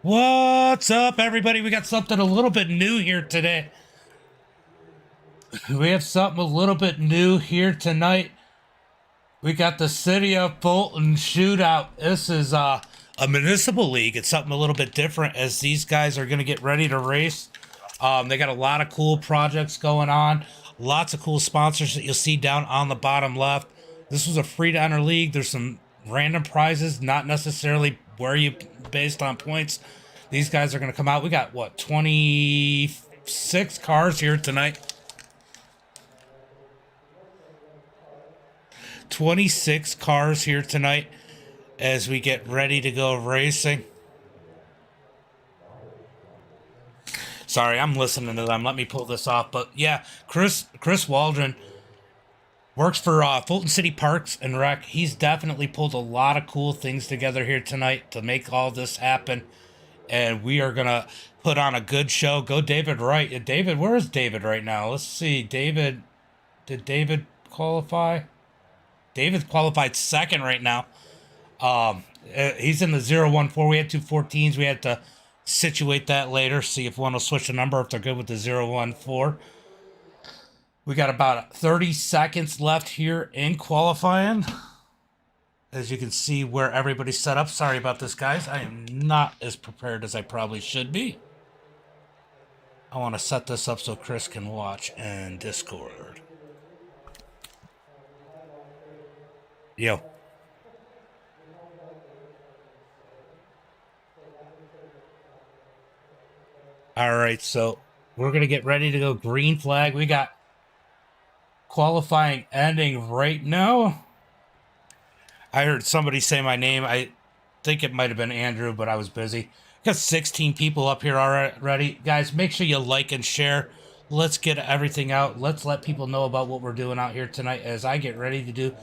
What's up, everybody? We got something a little bit new here today. We have something a little bit new here tonight. We got the City of Fulton Shootout. This is a municipal league. It's something a little bit different as these guys are going to get ready to race. They got a lot of cool projects going on. Lots of cool sponsors that you'll see down on the bottom left. This was a free-to-enter league. There's some random prizes, not necessarily where you based on points. These guys are going to come out. We got, what, 26 cars here tonight. 26 cars here tonight as we get ready to go racing. Sorry, I'm listening to them. Let me pull this off. But yeah, Chris Waldron works for Fulton City Parks and Rec. He's definitely pulled a lot of cool things together here tonight to make all this happen. And we are going to put on a good show. Go David Wright. David, where is David right now? Let's see. David, did David qualify? David qualified second right now. He's in the 014. We had two 14s. We had to situate that later, see if one will switch the number, if they're good with the 014. We got about 30 seconds left here in qualifying. As you can see where everybody's set up. Sorry about this, guys. I am not as prepared as I probably should be. I want to set this up so Chris can watch in Discord. Yo. All right, so we're going to get ready to go green flag. We got qualifying ending right now. I heard somebody say my name. I think it might have been Andrew, but I was busy. Got 16 people up here already. Guys, make sure you like and share. Let's get everything out. Let's let people know about what we're doing out here tonight as I get ready to do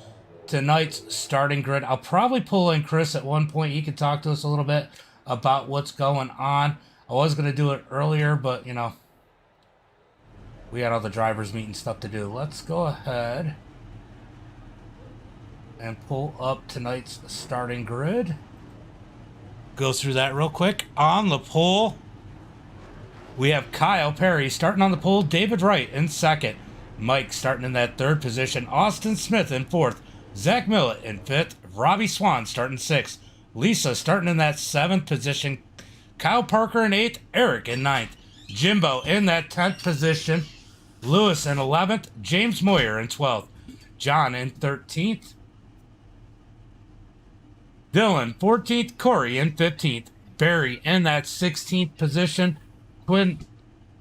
tonight's starting grid. I'll probably pull in Chris at one point. He can talk to us a little bit about what's going on. I was going to do it earlier, but, you know, we had all the drivers meeting stuff to do. Let's go ahead and pull up tonight's starting grid. Go through that real quick. On the pole, we have Kyle Perry starting on the pole. David Wright in second. Mike starting in that third position. Austin Smith in fourth. Zach Millett in fifth. Robbie Swan starting sixth. Lisa starting in that seventh position. Kyle Parker in eighth. Eric in ninth. Jimbo in that 10th position. Lewis in 11th. James Moyer in 12th. John in 13th. Dylan 14th. Corey in 15th. Barry in that 16th position. Quinn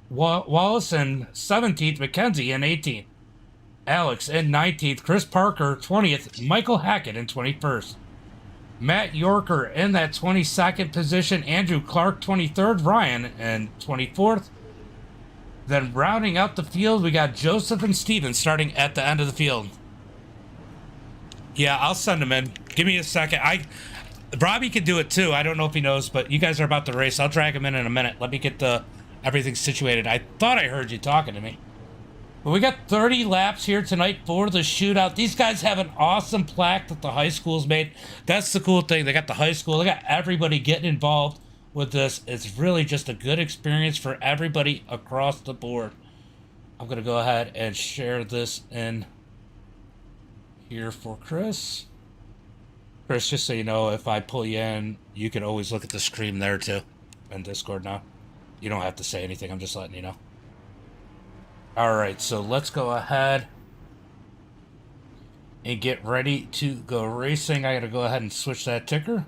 Wallace in 17th. Mackenzie in 18th. Alex in 19th. Chris Parker 20th. Michael Hackett in 21st. Matt Yorker in that 22nd position. Andrew Clark 23rd. Ryan in 24th. Then rounding out the field, we got Joseph and Steven starting at the end of the field. Yeah, I'll send them in. Give me a second. Robbie can do it too. I don't know if he knows, but you guys are about to race. I'll drag him in a minute. Let me get everything situated. I thought I heard you talking to me. But we got 30 laps here tonight for the shootout. These guys have an awesome plaque that the high school's made. That's the cool thing. They got the high school. They got everybody getting involved with this. It's really just a good experience for everybody across the board. I'm going to go ahead and share this in here for Chris. Chris, just so you know, if I pull you in, you can always look at the screen there too in Discord now. You don't have to say anything. I'm just letting you know. All right, so let's go ahead and get ready to go racing. I gotta go ahead and switch that ticker.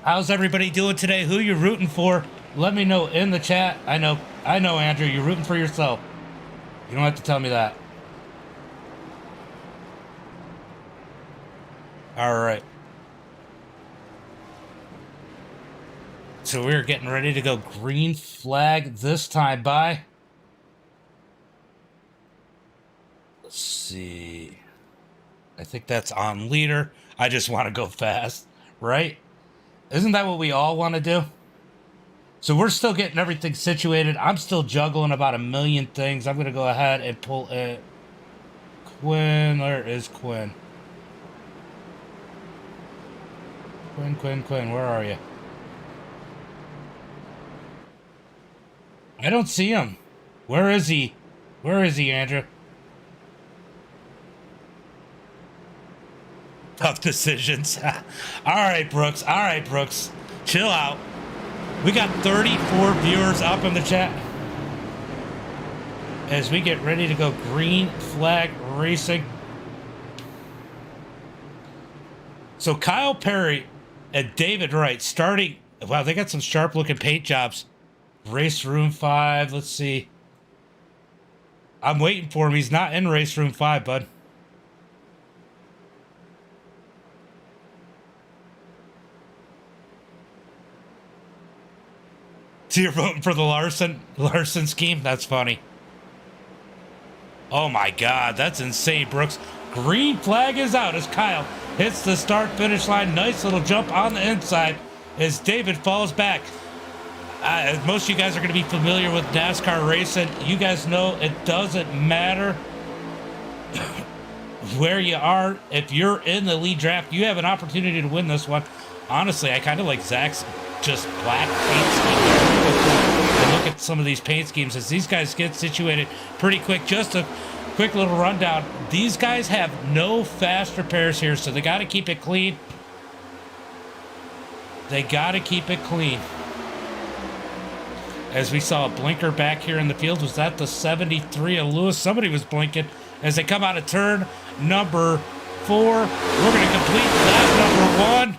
How's everybody doing today? Who you rooting for? Let me know in the chat. I know, Andrew, you're rooting for yourself. You don't have to tell me that. All right. So we're getting ready to go green flag this time by. Let's see. I think that's on leader. I just want to go fast, right? Isn't that what we all want to do? So we're still getting everything situated. I'm still juggling about a million things. I'm going to go ahead and pull it. Quinn, where is Quinn? Quinn, where are you? I don't see him. Where is he? Where is he, Andrew? Tough decisions. All right, Brooks. All right, Brooks. Chill out. We got 34 viewers up in the chat as we get ready to go green flag racing. So Kyle Perry and David Wright starting. Wow, they got some sharp looking paint jobs. Race room 5. Let's see. I'm waiting for him. He's not in race room 5, bud. So you're voting for the Larson scheme? That's funny. Oh my God, that's insane, Brooks. Green flag is out as Kyle hits the start finish line. Nice little jump on the inside as David falls back. Most of you guys are going to be familiar with NASCAR racing. You guys know it doesn't matter where you are. If you're in the lead draft, you have an opportunity to win this one. Honestly, I kind of like Zach's just black paint scheme. And look at some of these paint schemes as these guys get situated pretty quick. Just a quick little rundown. These guys have no fast repairs here, so they got to keep it clean. They got to keep it clean. As we saw a blinker back here in the field. Was that the 73 of Lewis? Somebody was blinking as they come out of turn number 4. We're going to complete lap number 1.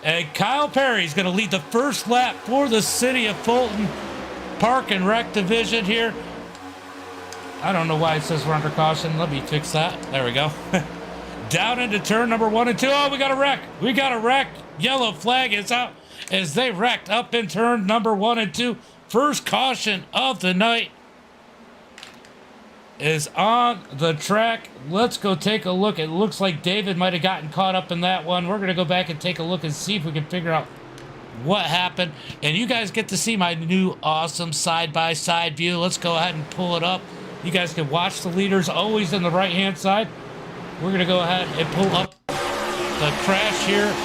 And Kyle Perry is going to lead the first lap for the city of Fulton Park and Rec Division here. I don't know why it says we're under caution. Let me fix that. There we go. Down into turn number 1 and 2. Oh, we got a wreck. We got a wreck. Yellow flag is out as they wrecked up in turn number 1 and 2. First caution of the night is on the track. Let's go take a look. It looks like David might have gotten caught up in that one. We're going to go back and take a look and see if we can figure out what happened. And you guys get to see my new awesome side-by-side view. Let's go ahead and pull it up. You guys can watch the leaders always in the right-hand side. We're going to go ahead and pull up the crash here.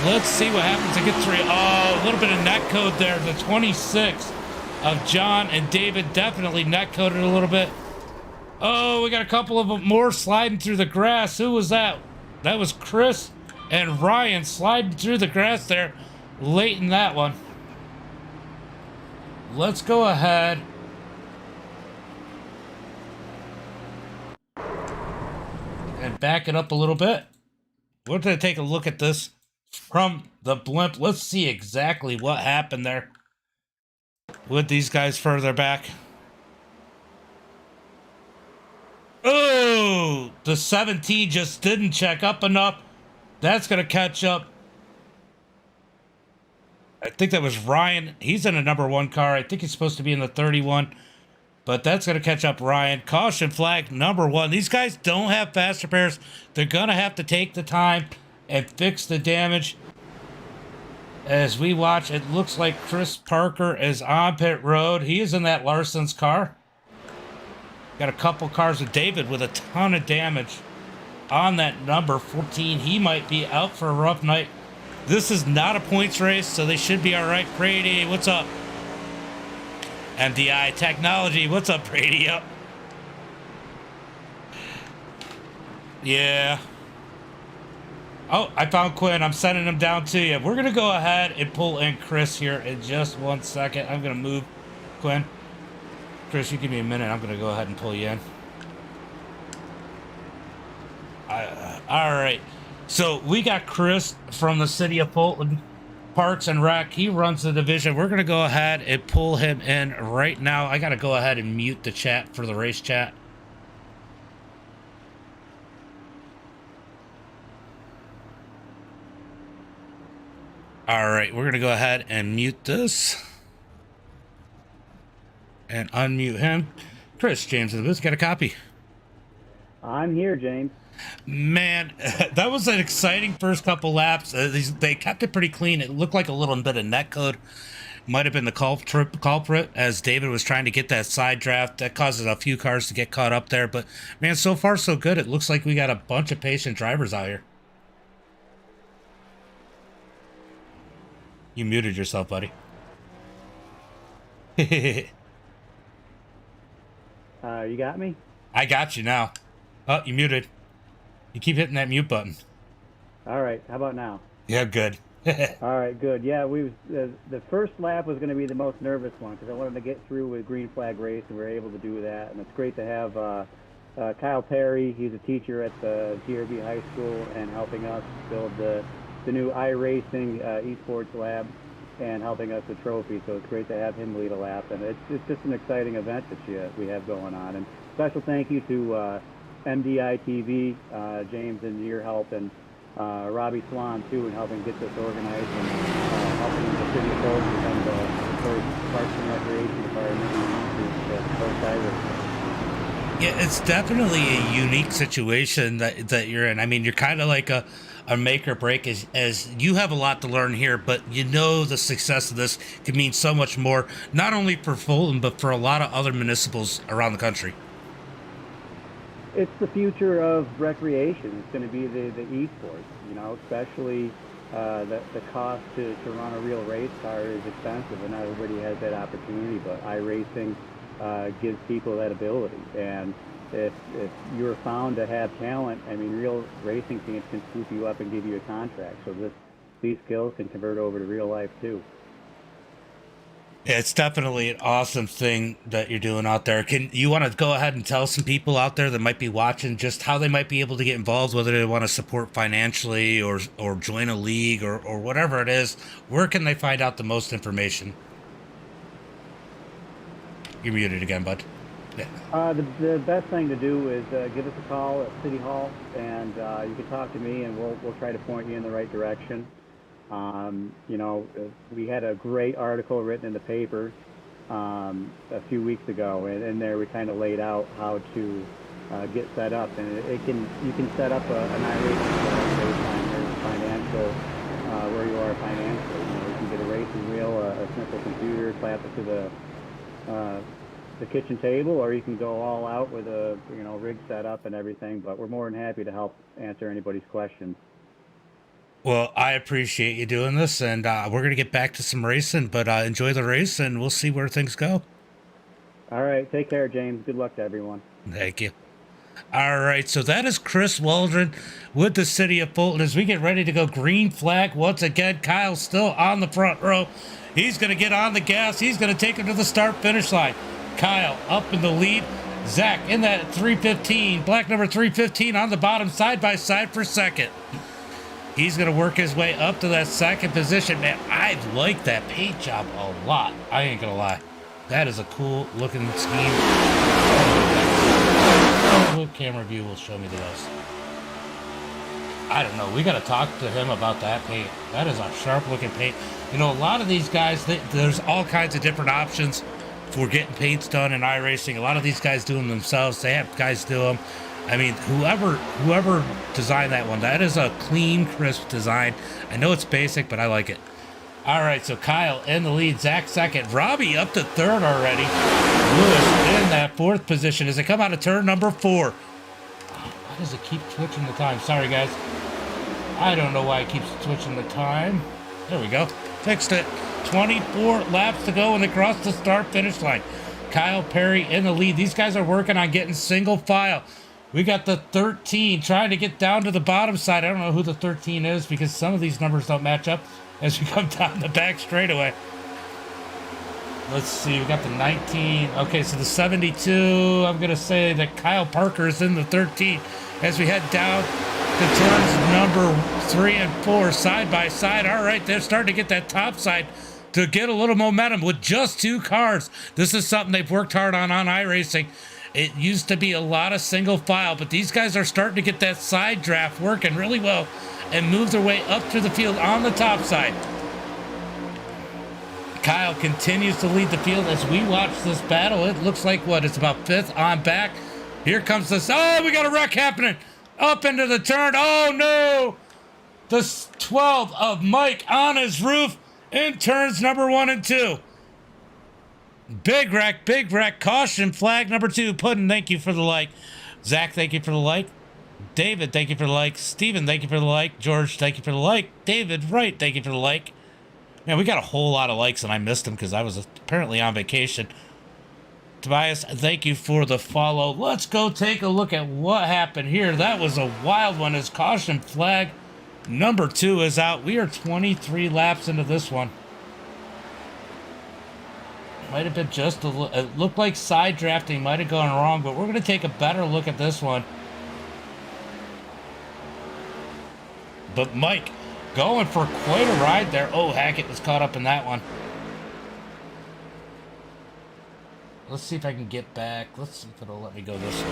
Let's see what happens to get 3. Oh, a little bit of net code there. The 26 of John and David definitely net coded a little bit. Oh, we got a couple of them more sliding through the grass. Who was that? That was Chris and Ryan sliding through the grass there late in that one. Let's go ahead and back it up a little bit. We're going to take a look at this from the blimp. Let's see exactly what happened there with these guys further back. Oh, the 17 just didn't check up enough. That's going to catch up. I think that was Ryan. He's in a number 1 car. I think he's supposed to be in the 31. But that's going to catch up Ryan. Caution flag number 1. These guys don't have fast repairs. They're going to have to take the time and fix the damage. As we watch, it looks like Chris Parker is on pit road. He is in that Larson's car. Got a couple cars with David with a ton of damage on that number 14. He might be out for a rough night. This is not a points race, so they should be all right. Brady, what's up? MDI Technology, what's up, Brady? Yep. Yeah. Oh, I found Quinn. I'm sending him down to you. We're going to go ahead and pull in Chris here in just 1 second. I'm going to move Quinn. Chris, you give me a minute. I'm going to go ahead and pull you in. All right. So we got Chris from the city of Fulton Parks and Rec. He runs the division. We're going to go ahead and pull him in right now. I got to go ahead and mute the chat for the race chat. All right. We're going to go ahead and mute this and unmute him. Chris, James in the booth, got a copy. I'm here, James. Man, that was an exciting first couple laps. They kept it pretty clean. It looked like a little bit of netcode. Might have been the culprit as David was trying to get that side draft. That causes a few cars to get caught up there. But, man, so far so good. It looks like we got a bunch of patient drivers out here. You muted yourself, buddy. You got me? I got you now. Oh, you muted. You keep hitting that mute button. All right. How about now? Yeah, good. All right, good. Yeah, the first lap was going to be the most nervous one because I wanted to get through with green flag race, and we were able to do that. And it's great to have Kyle Perry. He's a teacher at the GRB High School and helping us build the new iRacing esports lab and helping us with trophies. So it's great to have him lead a lap, and it's just an exciting event that we have going on. And special thank you to MDI TV, James, and your help, and Robbie Swan too, in helping get this organized and helping the city of Fulton become the first Parks and Recreation Department to host iRacing. Yeah, it's definitely a unique situation that you're in. I mean, you're kind of like a make or break as you have a lot to learn here, but you know the success of this could mean so much more, not only for Fulton, but for a lot of other municipals around the country. It's the future of recreation. It's going to be the esports, especially the cost to run a real race car is expensive, and not everybody has that opportunity, but iRacing gives people that ability. And if you're found to have talent, I mean, real racing teams can scoop you up and give you a contract. So these skills can convert over to real life too. Yeah, it's definitely an awesome thing that you're doing out there. Can you want to go ahead and tell some people out there that might be watching just how they might be able to get involved, whether they want to support financially or join a league or whatever it is? Where can they find out the most information? You're muted again, bud. Yeah. The best thing to do is give us a call at City Hall, and you can talk to me, and we'll try to point you in the right direction. We had a great article written in the paper a few weeks ago, and in there we kind of laid out how to get set up, and you can set up an iRacing based on your financial where you are financially. You can get a racing wheel, a simple computer, slap it to the kitchen table, or you can go all out with a rig set up and everything. But we're more than happy to help answer anybody's questions. Well, I appreciate you doing this, and we're going to get back to some racing, but enjoy the race, and we'll see where things go. All right. Take care, James. Good luck to everyone. Thank you. All right, so that is Chris Waldron with the city of Fulton as we get ready to go green flag once again. Kyle's still on the front row. He's going to get on the gas. He's going to take him to the start-finish line. Kyle up in the lead. Zach in that 315, black number 315 on the bottom, side by side for second. He's going to work his way up to that second position. Man, I like that paint job a lot. I ain't going to lie. That is a cool looking scheme. What camera view will show me the rest? I don't know. We got to talk to him about that paint. That is a sharp looking paint. A lot of these guys, there's all kinds of different options for getting paints done in iRacing. A lot of these guys do them themselves. They have guys do them. I mean, whoever designed that one, that is a clean, crisp design. I know it's basic, but I like it. All right, so Kyle in the lead, Zach second, Robbie up to third already. Lewis in that fourth position as they come out of turn number 4. Why does it keep switching the time? Sorry, guys. I don't know why it keeps switching the time. There we go. Fixed it. 24 laps to go, and they cross the start-finish line. Kyle Perry in the lead. These guys are working on getting single file. We got the 13 trying to get down to the bottom side. I don't know who the 13 is because some of these numbers don't match up as we come down the back straightaway. Let's see, we got the 19. Okay, so the 72, I'm going to say that Kyle Parker is in the 13 as we head down to turns number 3 and 4 side by side. All right, they're starting to get that top side to get a little momentum with just 2 cars. This is something they've worked hard on iRacing. It used to be a lot of single file, but these guys are starting to get that side draft working really well and move their way up through the field on the top side. Kyle continues to lead the field as we watch this battle. It looks like, what, it's about 5th on back. Here comes this. Oh, we got a wreck happening. Up into the turn. Oh, no. The 12 of Mike on his roof in turns number 1 and 2. Big wreck, big wreck. Caution flag number 2. Puddin', thank you for the like. Zach, thank you for the like. David, thank you for the like. Steven, thank you for the like. George, thank you for the like. David, right, thank you for the like. Man, we got a whole lot of likes, and I missed them because I was apparently on vacation. Tobias, thank you for the follow. Let's go take a look at what happened here. That was a wild one as caution flag number 2 is out. We are 23 laps into this one. Might have been just a little... It looked like side drafting might have gone wrong, but we're going to take a better look at this one. But Mike... going for quite a ride there. Oh, Hackett was caught up in that one. Let's see if I can get back. Let's see if it'll let me go this way.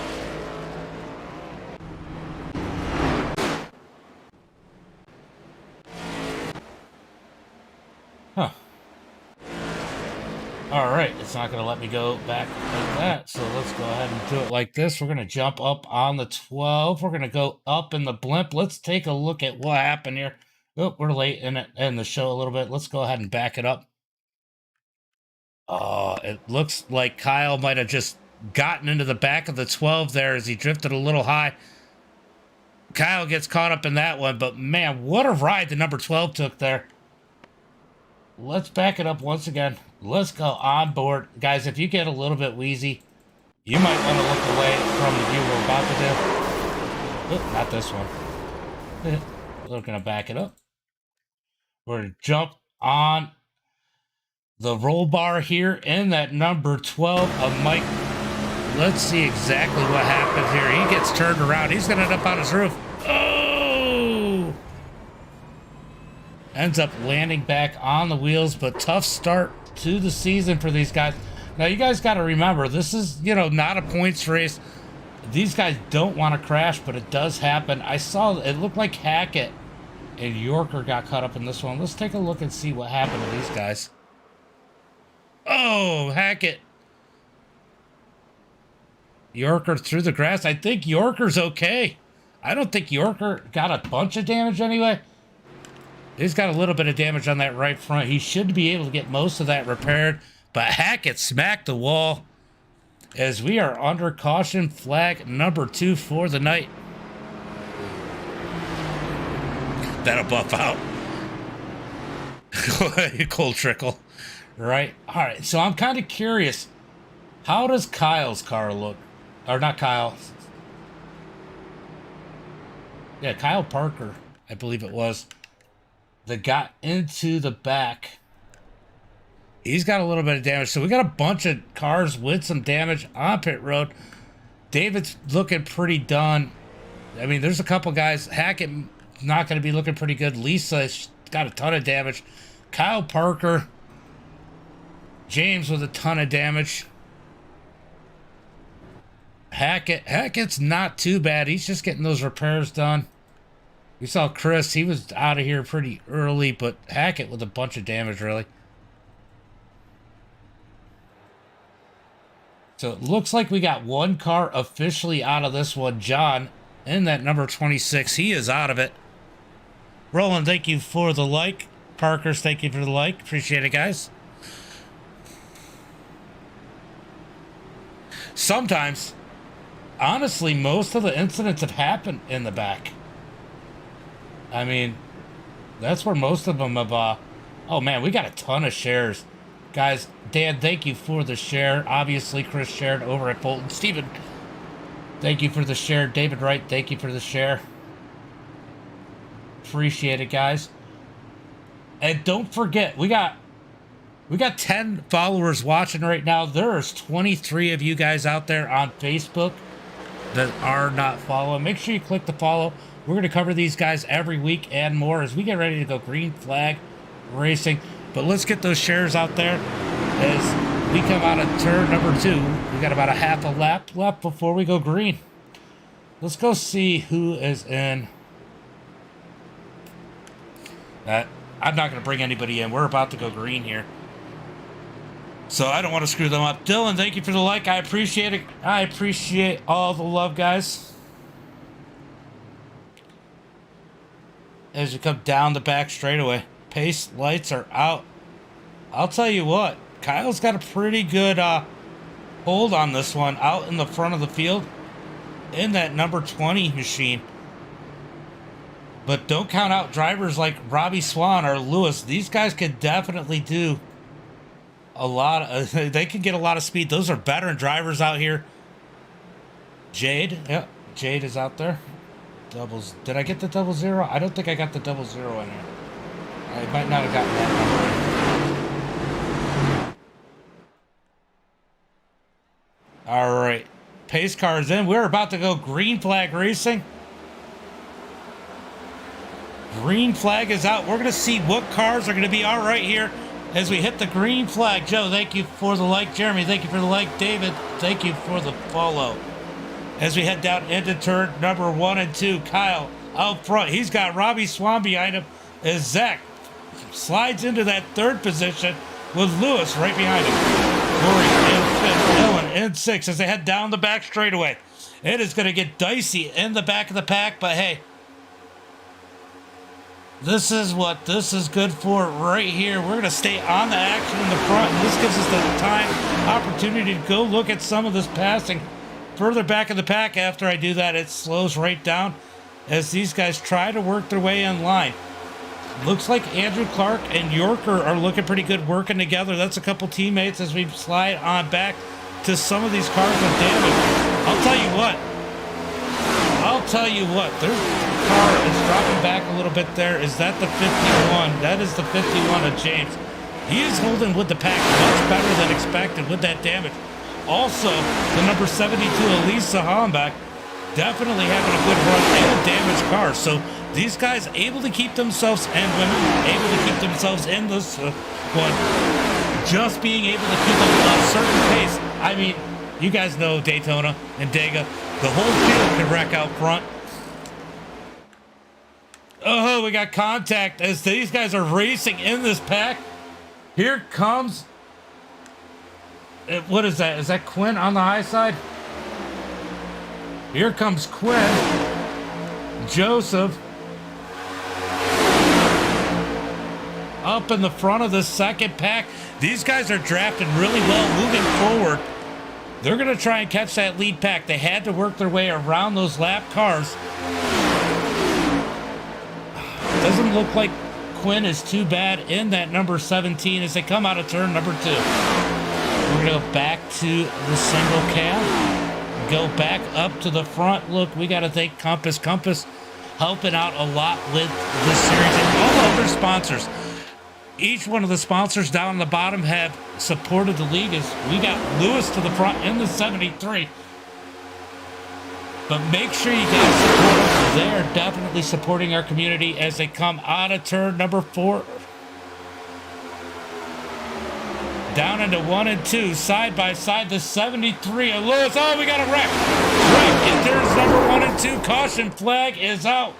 Huh. All right, it's not going to let me go back like that. So let's go ahead and do it like this. We're going to jump up on the 12. We're going to go up in the blimp. Let's take a look at what happened here. Oh, we're late in the show a little bit. Let's go ahead and back it up. Oh, it looks like Kyle might have just gotten into the back of the 12 there as he drifted a little high. Kyle gets caught up in that one, but man, what a ride the number 12 took there. Let's back it up once again. Let's go on board. Guys, if you get a little bit wheezy, you might want to look away from the view we're about to do. Oh, not this one. We're going to back it up. We're going to jump on the roll bar here in that number 12 of Mike. Let's see exactly what happens here. He gets turned around. He's going to end up on his roof. Oh! Ends up landing back on the wheels, but tough start to the season for these guys. Now, you guys got to remember, this is, not a points race. These guys don't want to crash, but it does happen. I saw it looked like Hackett and Yorker got caught up in this one. Let's take a look and see what happened to these guys. Oh, Hackett. Yorker through the grass. I think Yorker's okay. I don't think Yorker got a bunch of damage anyway. He's got a little bit of damage on that right front. He should be able to get most of that repaired. But Hackett smacked the wall as we are under caution flag number 2 for the night. That'll buff out. Cold trickle. Right? All right. So I'm kind of curious. How does Kyle's car look? Or not Kyle. Yeah, Kyle Parker, I believe it was, that got into the back. He's got a little bit of damage. So we got a bunch of cars with some damage on pit road. David's looking pretty done. I mean, there's a couple guys. Hackett not going to be looking pretty good. Lisa's got a ton of damage. Kyle Parker. James with a ton of damage. Hackett's not too bad. He's just getting those repairs done. We saw Chris. He was out of here pretty early, but Hackett with a bunch of damage, really. So it looks like we got one car officially out of this one. John, in that number 26. He is out of it. Roland, thank you for the like. Parkers, thank you for the like. Appreciate it, guys. Sometimes, honestly, most of the incidents have happened in the back. I mean, that's where most of them have, oh man, we got a ton of shares. Guys, Dan, thank you for the share. Obviously, Chris shared over at Fulton. Steven, thank you for the share. David Wright, thank you for the share. Appreciate it, guys. And don't forget, we got We got 10 followers watching right now. There's 23 of you guys out there on Facebook that are not following. Make sure you click the follow. We're going to cover these guys every week and more as we get ready to go green flag racing. But let's get those shares out there as we come out of turn number 2. We got about a half a lap left before we go green. Let's go see who is in. I'm not going to bring anybody in. We're about to go green here, so I don't want to screw them up. Dylan, thank you for the like. I appreciate it. I appreciate all the love, guys. As you come down the back straightaway, pace lights are out. I'll tell you what, Kyle's got a pretty good hold on this one out in the front of the field in that number 20 machine. But don't count out drivers like Robbie Swan or Lewis. These guys could definitely do a lot of, they can get a lot of speed. Those are veteran drivers out here. Jade, yep, Jade is out there. Doubles. Did I get the 00? I don't think I got the 00 in here. I might not have gotten that number. All right, pace car is in. We're about to go green flag racing. Green flag is out. We're going to see what cars are going to be all right here as we hit the green flag. Joe, thank you for the like. Jeremy, thank you for the like. David, thank you for the follow. As we head down into turn number 1 and 2, Kyle out front. He's got Robbie Swan behind him as Zach slides into that 3rd position with Lewis right behind him. Corey in 5th, Dylan in 6th as they head down the back straightaway. It is going to get dicey in the back of the pack, but hey, this is what this is good for right here. We're going to stay on the action in the front, and this gives us the time, opportunity to go look at some of this passing further back in the pack. After I do that, it slows right down as these guys try to work their way in line. Looks like Andrew Clark and Yorker are looking pretty good working together. That's a couple teammates as we slide on back to some of these cars with damage. I'll tell you what, their car is dropping back a little bit there. Is that the 51? That is the 51 of James. He is holding with the pack much better than expected with that damage. Also, the number 72, Elisa Hollenbach, definitely having a good run and a damaged car. So these guys able to keep themselves, and women able to keep themselves in this one, just being able to keep them at a certain pace. I mean, you guys know Daytona and Dega. The whole field can wreck out front. Oh, we got contact as these guys are racing in this pack. Here comes, what is that? Is that Quinn on the high side? Here comes Quinn. Joseph. Up in the front of the second pack. These guys are drafted really well moving forward. They're going to try and catch that lead pack. They had to work their way around those lap cars. Doesn't look like Quinn is too bad in that number 17 as they come out of turn number 2. We're going to go back to the single cam. Go back up to the front. Look, we got to thank Compass. Compass helping out a lot with this series and all other sponsors. Each one of the sponsors down on the bottom have supported the league as we got Lewis to the front in the 73. But make sure you guys support them. They are definitely supporting our community as they come out of turn number 4. Down into 1 and 2, side by side, the 73 of Lewis. Oh, we got a wreck. Wreck in turns number 1 and 2. Caution flag is out.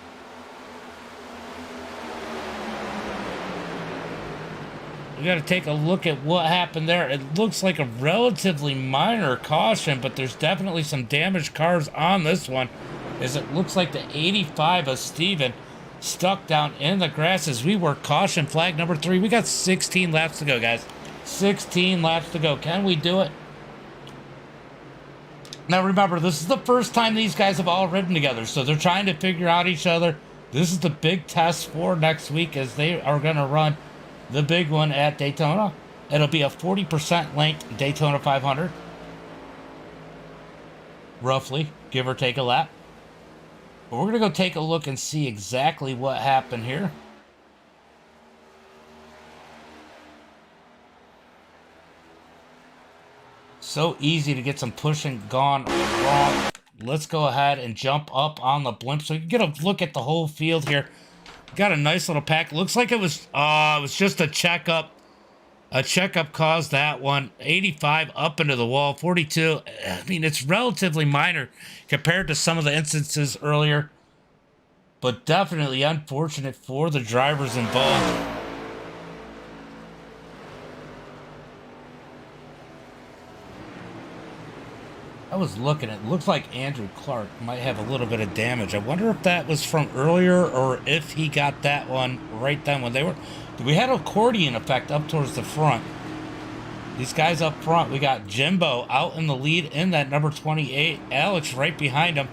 We got to take a look at what happened there. It looks like a relatively minor caution, but there's definitely some damaged cars on this one, as it looks like the 85 of Steven stuck down in the grass as we work caution flag number 3. We got 16 laps to go, guys. 16 laps to go. Can we do it? Now remember, this is the first time these guys have all ridden together, so they're trying to figure out each other. This is the big test for next week as they are going to run the big one at Daytona. It'll be a 40% length Daytona 500. Roughly, give or take a lap. But we're going to go take a look and see exactly what happened here. So easy to get some pushing gone wrong. Let's go ahead and jump up on the blimp so you can get a look at the whole field here. Got a nice little pack. Looks like it was just a checkup. A checkup caused that one. 85 up into the wall. 42. I mean, it's relatively minor compared to some of the instances earlier, but definitely unfortunate for the drivers involved. I was looking, it looks like Andrew Clark might have a little bit of damage. I wonder if that was from earlier or if he got that one right then when they were... We had an accordion effect up towards the front. These guys up front, we got Jimbo out in the lead in that number 28. Alex right behind him.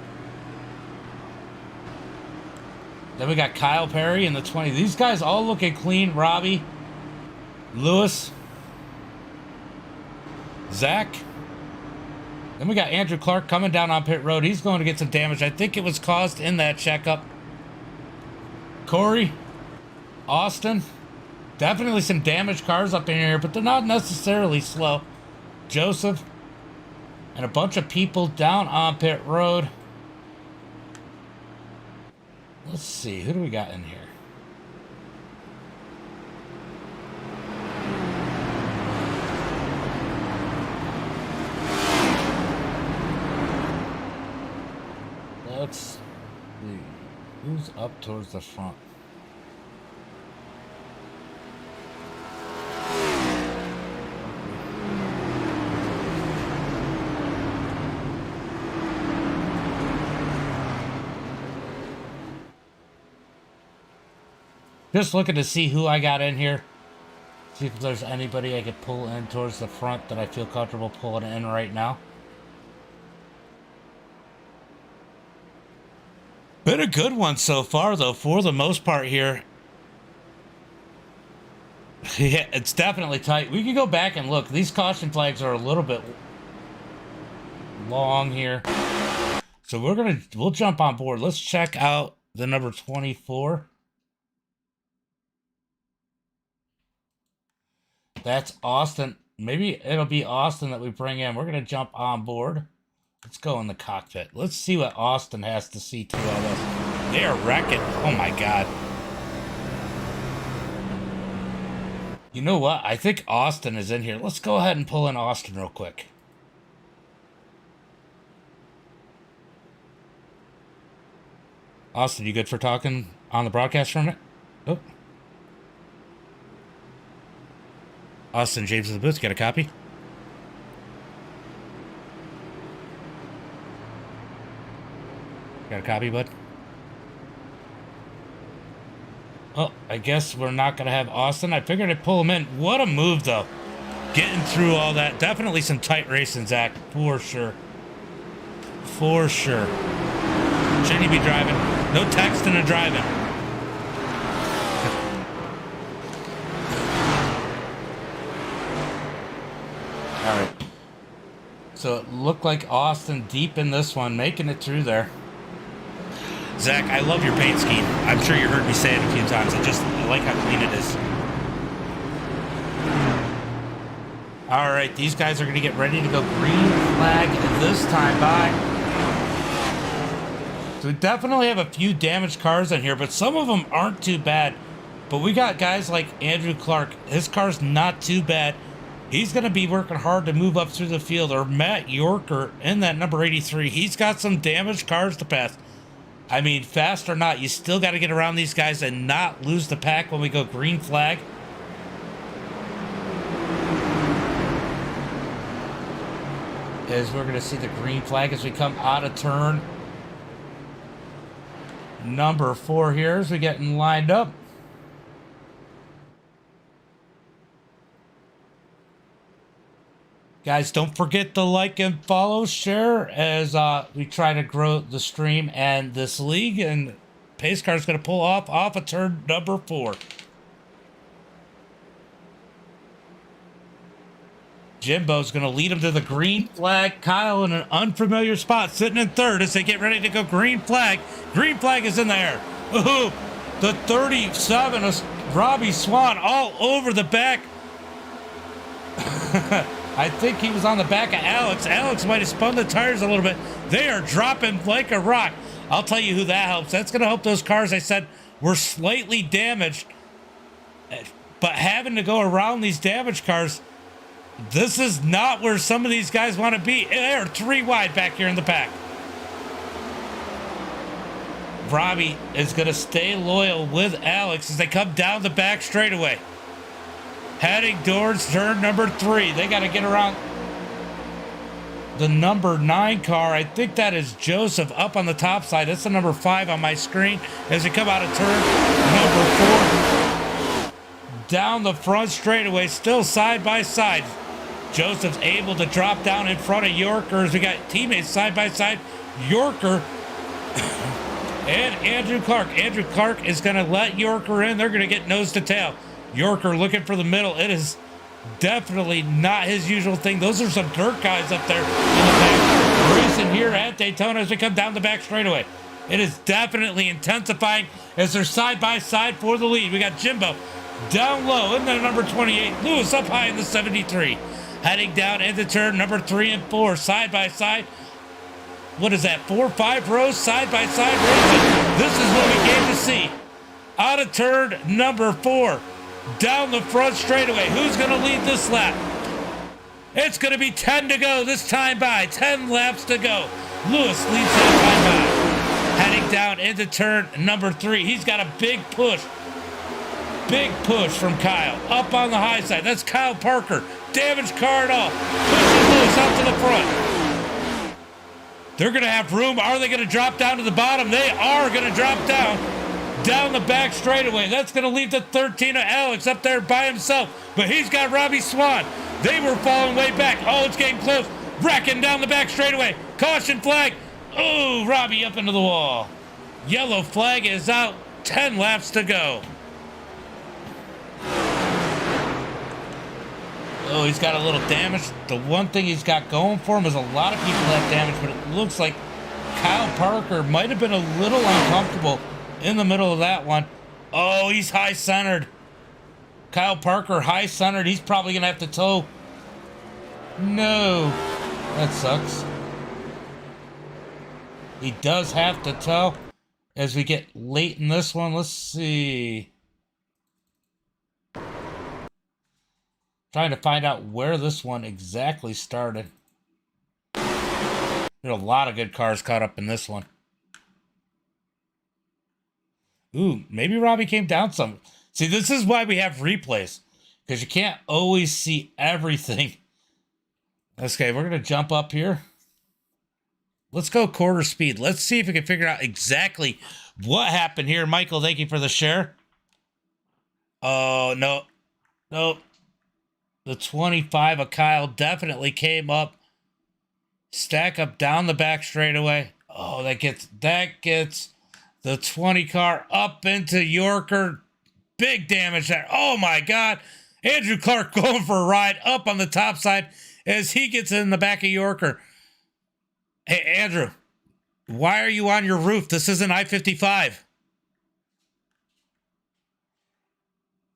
Then we got Kyle Perry in the 20. These guys all looking clean. Robbie, Lewis, Zach. Then we got Andrew Clark coming down on pit road. He's going to get some damage. I think it was caused in that checkup. Corey, Austin. Definitely some damaged cars up in here, but they're not necessarily slow. Joseph. And a bunch of people down on pit road. Let's see. Who do we got in here? Let's see. Who's up towards the front? Just looking to see who I got in here. See if there's anybody I could pull in towards the front that I feel comfortable pulling in right now. Been a good one so far, though, for the most part here. Yeah, it's definitely tight. We can go back and look. These caution flags are a little bit long here. So we'll jump on board. Let's check out the number 24. That's Austin. Maybe it'll be Austin that we bring in. We're going to jump on board. Let's go in the cockpit. Let's see what Austin has to see through all this. They are wrecking. Oh, my God. You know what? I think Austin is in here. Let's go ahead and pull in Austin real quick. Austin, you good for talking on the broadcast for a minute? Oh. Austin, James in the booth. Got a copy? Got a copy, bud? Oh, I guess we're not going to have Austin. I figured I'd pull him in. What a move, though. Getting through all that. Definitely some tight racing, Zach. For sure. For sure. Shouldn't he be driving? No texting and driving. All right. So it looked like Austin deep in this one, making it through there. Zach, I love your paint scheme. I'm sure you heard me say it a few times. I like how clean it is. All right, these guys are going to get ready to go green flag this time by. So we definitely have a few damaged cars in here, but some of them aren't too bad. But we got guys like Andrew Clark. His car's not too bad. He's going to be working hard to move up through the field. Or Matt Yorker in that number 83. He's got some damaged cars to pass. I mean, fast or not, you still got to get around these guys and not lose the pack when we go green flag. As we're going to see the green flag as we come out of turn number 4 here as we getting lined up. Guys, don't forget to like and follow, share as we try to grow the stream and this league. And Pace Car's going to pull off of turn number 4. Jimbo's going to lead him to the green flag. Kyle in an unfamiliar spot, sitting in third as they get ready to go green flag. Green flag is in the air. Ooh, the 37 of Robbie Swan all over the back. I think he was on the back of Alex. Alex might have spun the tires a little bit. They are dropping like a rock. I'll tell you who that helps. That's going to help those cars I said were slightly damaged. But having to go around these damaged cars, this is not where some of these guys want to be. They're 3 wide back here in the back. Robbie is going to stay loyal with Alex as they come down the back straightaway. Heading towards turn number 3. They got to get around the number 9 car. I think that is Joseph up on the top side. That's the number 5 on my screen as they come out of turn number 4. Down the front straightaway, still side by side. Joseph's able to drop down in front of Yorker as we got teammates side by side. Yorker and Andrew Clark. Andrew Clark is going to let Yorker in. They're going to get nose to tail. Yorker looking for the middle. It is definitely not his usual thing. Those are some dirt guys up there in the back. Racing here at Daytona as we come down the back straightaway. It is definitely intensifying as they're side by side for the lead. We got Jimbo down low in the number 28. Lewis up high in the 73. Heading down into turn number 3 and 4. Side by side. What is that? 4 or 5 rows side by side racing. This is what we came to see. Out of turn number 4. Down the front straightaway. Who's going to lead this lap? It's going to be 10 to go this time by. 10 laps to go. Lewis leads that time by. Heading down into turn number 3. He's got a big push. Big push from Kyle. Up on the high side. That's Kyle Parker. Damaged car and all. Pushes Lewis out to the front. They're going to have room. Are they going to drop down to the bottom? They are going to drop down the back straightaway. That's going to leave the 13 of Alex up there by himself. But he's got Robbie Swan. They were falling way back. Oh, it's getting close. Wrecking down the back straightaway. Caution flag. Oh, Robbie up into the wall. Yellow flag is out. 10 laps to go. Oh, he's got a little damage. The one thing he's got going for him is a lot of people have damage, but it looks like Kyle Parker might have been a little uncomfortable in the middle of that one. Oh, he's high centered. Kyle Parker high centered. He's probably going to have to tow. No. That sucks. He does have to tow as we get late in this one. Let's see. Trying to find out where this one exactly started. There's a lot of good cars caught up in this one. Ooh, maybe Robbie came down some. See, this is why we have replays. Because you can't always see everything. Okay, we're going to jump up here. Let's go quarter speed. Let's see if we can figure out exactly what happened here. Michael, thank you for the share. Oh, no. Nope. The 25 of Kyle definitely came up. Stack up down the back straightaway. Oh, that gets the 20 car up into Yorker. Big damage there. Oh my God. Andrew Clark going for a ride up on the top side as he gets in the back of Yorker. Hey, Andrew, why are you on your roof? This isn't I-55.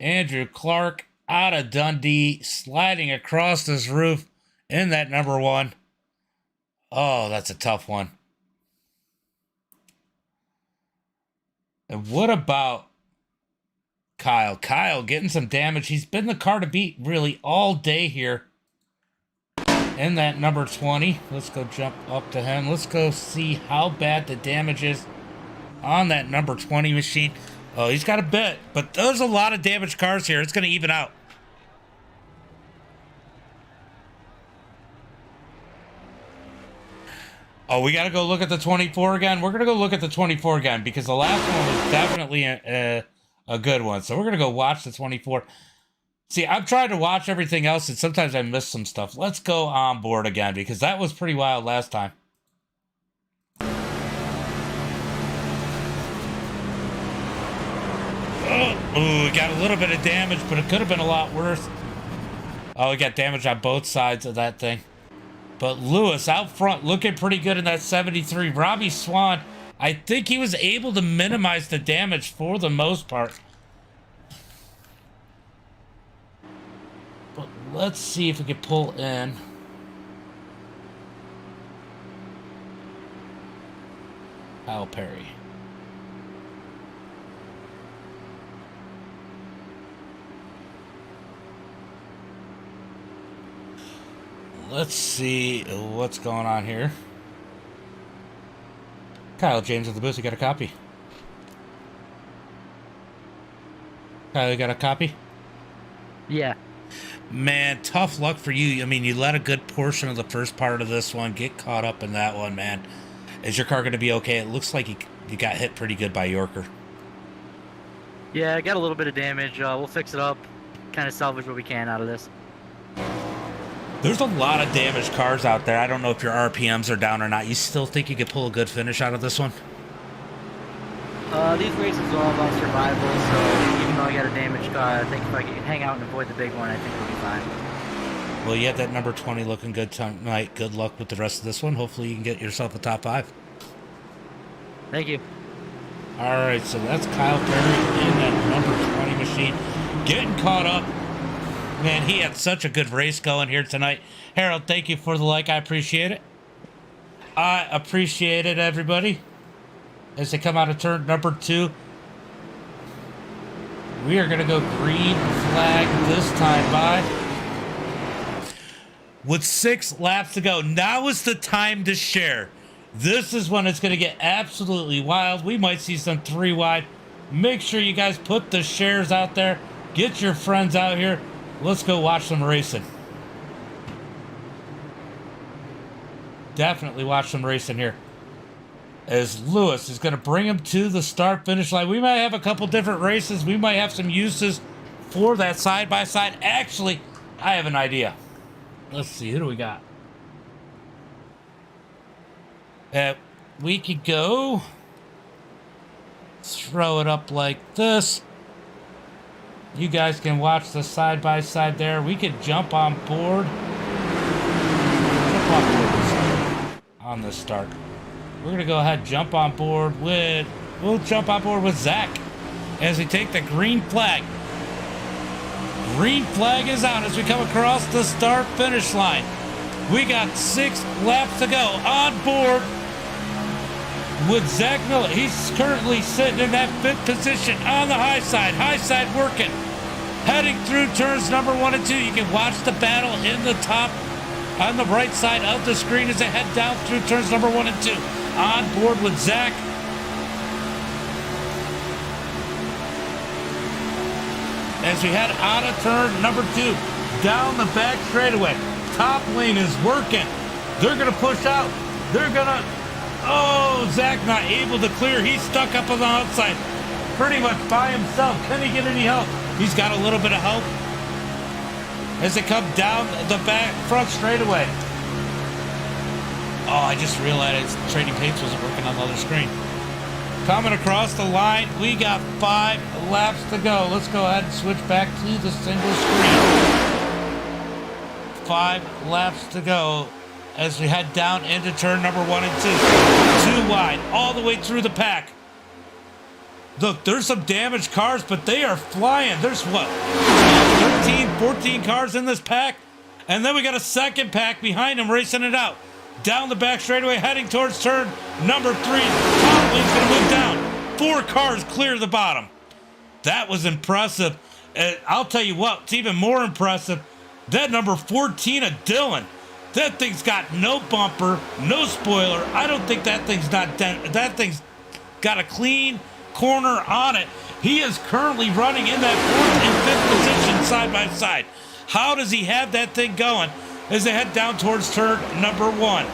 Andrew Clark out of Dundee, sliding across this roof in that number 1. Oh, that's a tough one. And what about Kyle? Kyle getting some damage. He's been the car to beat really all day here in that number 20. Let's go jump up to him. Let's go see how bad the damage is on that number 20 machine. Oh, he's got a bit, but there's a lot of damaged cars here. It's going to even out. Oh, we got to go look at the 24 again. We're going to go look at the 24 again because the last one was definitely a good one. So we're going to go watch the 24. See, I'm trying to watch everything else, and sometimes I miss some stuff. Let's go on board again because that was pretty wild last time. Oh, we got a little bit of damage, but it could have been a lot worse. Oh, we got damage on both sides of that thing. But Lewis out front looking pretty good in that 73. Robbie Swan, I think he was able to minimize the damage for the most part. But Let's see if we can pull in. Kyle Perry. Let's see what's going on here. Kyle James of the booth, you got a copy? Kyle, you got a copy? Yeah. Man, tough luck for you. I mean, you let a good portion of the first part of this one get caught up in that one, man. Is your car going to be okay? It looks like you got hit pretty good by Yorker. Yeah, I got a little bit of damage. We'll fix it up. Kind of salvage what we can out of this. There's a lot of damaged cars out there. I don't know if your RPMs are down or not. You still think you could pull a good finish out of this one? These races are all about survival, so even though I got a damaged car, I think if I can hang out and avoid the big one, I think we'll be fine. Well, you had that number 20 looking good tonight. Good luck with the rest of this one. Hopefully you can get yourself a top 5. Thank you. All right, so that's Kyle Perry in that number 20 machine. Getting caught up. Man, he had such a good race going here tonight. Harold, thank you for the like. I appreciate it. I appreciate it, everybody. As they come out of turn number 2, we are going to go green flag this time by. With 6 laps to go, now is the time to share. This is when it's going to get absolutely wild. We might see some 3 wide. Make sure you guys put the shares out there. Get your friends out here. Let's go watch some racing. Definitely watch some racing here. As Lewis is going to bring him to the start-finish line. We might have a couple different races. We might have some uses for that side-by-side. Actually, I have an idea. Let's see. Who do we got? We could go. Throw it up like this. You guys can watch the side-by-side there. We could jump on board. Jump on board on the start. We're going to go ahead and jump on board with... We'll jump on board with Zach as we take the green flag. Green flag is out as we come across the start-finish line. We got 6 laps to go on board with Zach Miller. He's currently sitting in that 5th position on the high side. High side working. Heading through turns number 1 and 2. You can watch the battle in the top on the right side of the screen as they head down through turns number 1 and 2. On board with Zach. As we head out of turn number 2, down the back straightaway. Top lane is working. They're going to push out. They're going to... Oh, Zach not able to clear. He's stuck up on the outside. Pretty much by himself. Can he get any help? He's got a little bit of help. As they come down the back front straightaway. Oh, I just realized Trading Tapes wasn't working on the other screen. Coming across the line, we got 5 laps to go. Let's go ahead and switch back to the single screen. 5 laps to go as we head down into turn number 1 and 2. 2 wide, all the way through the pack. Look, there's some damaged cars, but they are flying. There's what, 13, 14 cars in this pack? And then we got a second pack behind them racing it out. Down the back straightaway, heading towards turn number 3. Top lane's going to move down. 4 cars clear the bottom. That was impressive. I'll tell you what, it's even more impressive. That number 14 of Dylan. That thing's got no bumper, no spoiler. I don't think that thing's not dent. That thing's got a clean corner on it. He is currently running in that 4th and 5th position side by side. How does he have that thing going as they head down towards turn number 1?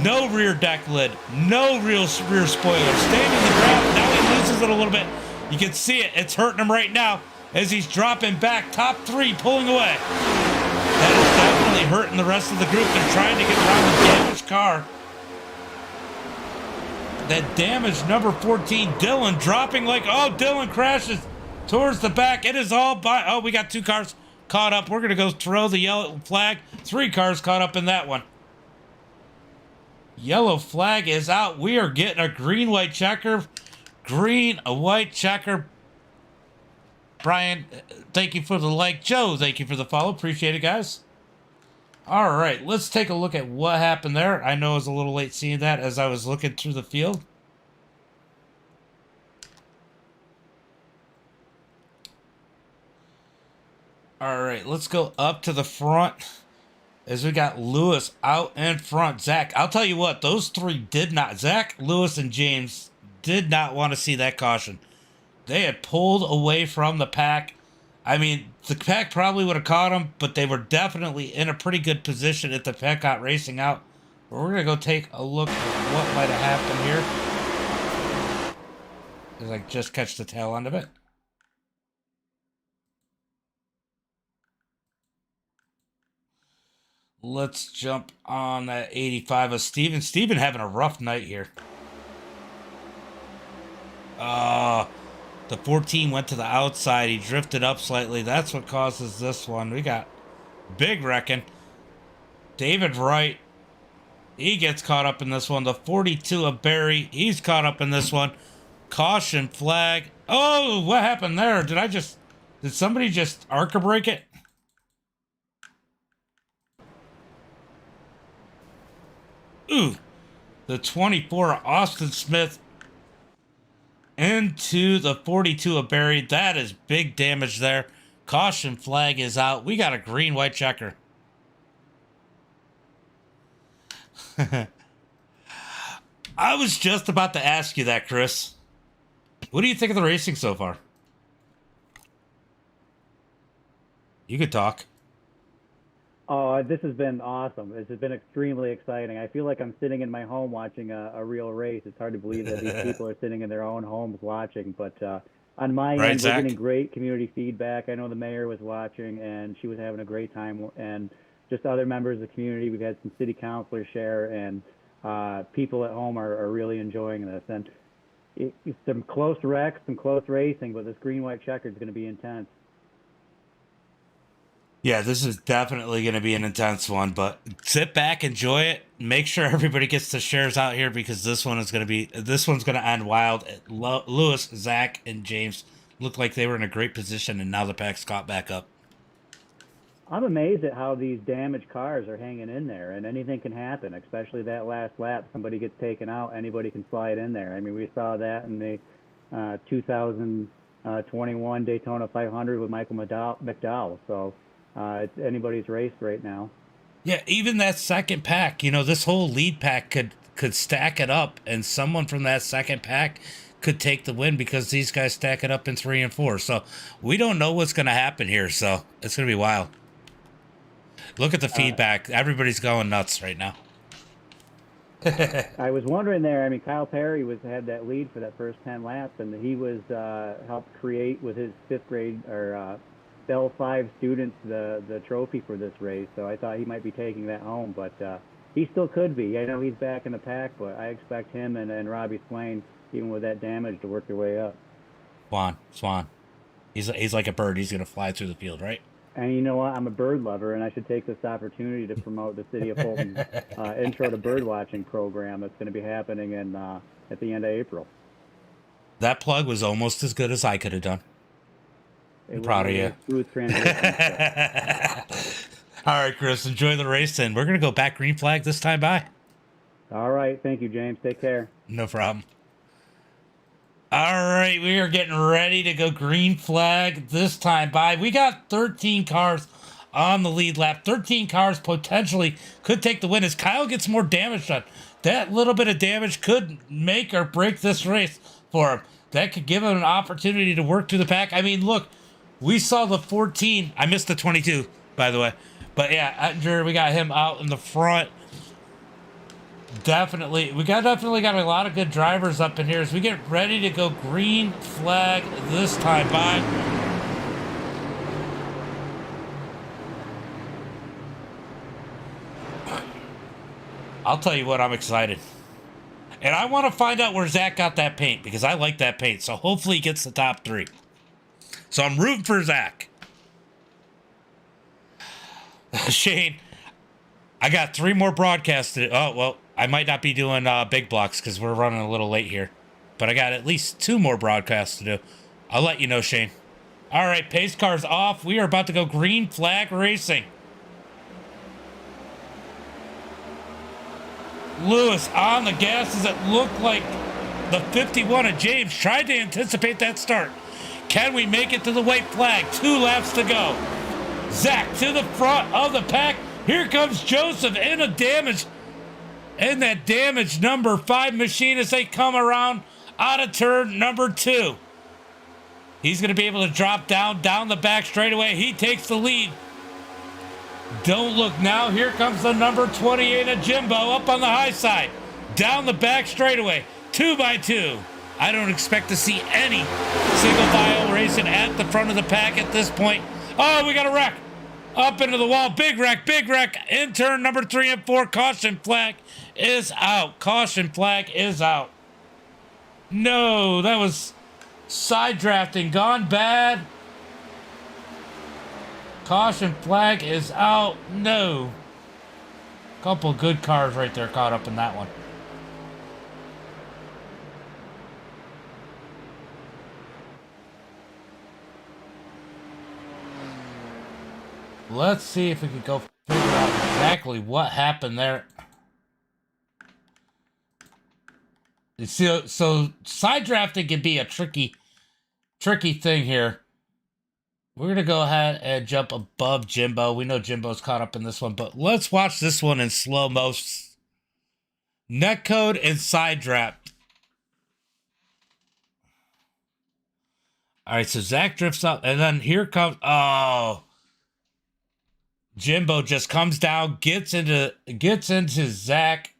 No rear deck lid, no rear spoiler. Staying in the ground. Now he loses it a little bit. You can see it. It's hurting him right now as he's dropping back. Top 3 pulling away. That is definitely hurting the rest of the group. They're trying to get around the damaged car. That damaged number 14, Dylan, dropping like, oh, Dylan crashes towards the back. It is all by, oh, we got 2 cars caught up. We're going to go throw the yellow flag. 3 cars caught up in that one. Yellow flag is out. We are getting a green, white checker. Green, a white checker. Brian, thank you for the like. Joe, thank you for the follow. Appreciate it, guys. All right, let's take a look at what happened there. I know I was a little late seeing that as I was looking through the field. All right, let's go up to the front as we got Lewis out in front. Zach, I'll tell you what, those three did not, Zach, Lewis, and James did not want to see that caution. They had pulled away from the pack. I mean, the pack probably would have caught them, but they were definitely in a pretty good position if the pack got racing out. But we're going to go take a look at what might have happened here. As I just catch the tail end of it. Let's jump on that 85 of Steven. Steven having a rough night here. The 14 went to the outside. He drifted up slightly. That's what causes this one. We got big wrecking. David Wright, he gets caught up in this one. The 42 of Barry, he's caught up in this one. Caution flag. Oh, what happened there? Did somebody just ARCA break it? Ooh, the 24 Austin Smith into the 42 of Barry. That is big damage there. Caution flag is out. We got a green white checker. I was just about to ask you that, Chris. What do you think of the racing so far? You could talk. Oh, this has been awesome. This has been extremely exciting. I feel like I'm sitting in my home watching a real race. It's hard to believe that these people are sitting in their own homes watching. But on my end, Zach? we're getting great community feedback. I know the mayor was watching, and she was having a great time. And just other members of the community. We've had some city councilors share, and people at home are really enjoying this. And it's some close wrecks, some close racing, but this green-white checker is going to be intense. Yeah, this is definitely going to be an intense one, but sit back, enjoy it. Make sure everybody gets the shares out here because this one's going to end wild. Lewis, Zach, and James looked like they were in a great position, and now the pack's caught back up. I'm amazed at how these damaged cars are hanging in there, and anything can happen, especially that last lap. Somebody gets taken out, anybody can slide in there. I mean, we saw that in the 2021 Daytona 500 with Michael McDowell. So it's anybody's race right now. Yeah, even that second pack, this whole lead pack could stack it up, and someone from that second pack could take the win because these guys stack it up in 3 and 4. So we don't know what's going to happen here. So it's going to be wild. Look at the feedback. Everybody's going nuts right now. I was wondering there. I mean, Kyle Perry had that lead for that first 10 laps, and he was helped create with his fifth grade or Bell 5 students the trophy for this race. So I thought he might be taking that home, but he still could be. I know he's back in the pack, but I expect him and Robbie Swain, even with that damage, to work their way up. Swan. He's like a bird. He's going to fly through the field, right? And you know what? I'm a bird lover, and I should take this opportunity to promote the City of Fulton Intro to Bird Watching program that's going to be happening at the end of April. That plug was almost as good as I could have done. I'm proud of you. Smooth transition. All right, Chris, enjoy the race, and we're going to go back green flag this time by. All right. Thank you, James. Take care. No problem. All right, we are getting ready to go green flag this time by. We got 13 cars on the lead lap. 13 cars potentially could take the win as Kyle gets more damage done. That little bit of damage could make or break this race for him. That could give him an opportunity to work through the pack. I mean, look, we saw the 14. I missed the 22, by the way. But yeah, Ettinger, we got him out in the front. Definitely got a lot of good drivers up in here as we get ready to go green flag this time by. I'll tell you what, I'm excited. And I want to find out where Zach got that paint because I like that paint. So hopefully he gets the top 3. So I'm rooting for Zach. Shane, I got 3 more broadcasts to do. Oh, well, I might not be doing big blocks because we're running a little late here. But I got at least 2 more broadcasts to do. I'll let you know, Shane. All right, pace car's off. We are about to go green flag racing. Lewis on the gas. Does it look like the 51 of James tried to anticipate that start? Can we make it to the white flag? 2 laps to go. Zach to the front of the pack. Here comes Joseph in a damage. In that damaged number 5 machine as they come around out of turn number 2. He's going to be able to drop down the back straightaway. He takes the lead. Don't look now. Here comes the number 28 of Jimbo up on the high side. Down the back straightaway. 2x2. I don't expect to see any single file racing at the front of the pack at this point. Oh, we got a wreck. Up into the wall. Big wreck. Big wreck. In turn number 3 and 4. Caution flag is out. Caution flag is out. No, that was side drafting gone bad. Caution flag is out. No. Couple good cars right there caught up in that one. Let's see if we can go figure out exactly what happened there. You see, so side drafting can be a tricky thing here. We're going to go ahead and jump above Jimbo. We know Jimbo's caught up in this one, but let's watch this one in slow-mo. Netcode and side draft. All right, so Zach drifts up, and then here comes... Oh... Jimbo just comes down, gets into Zach,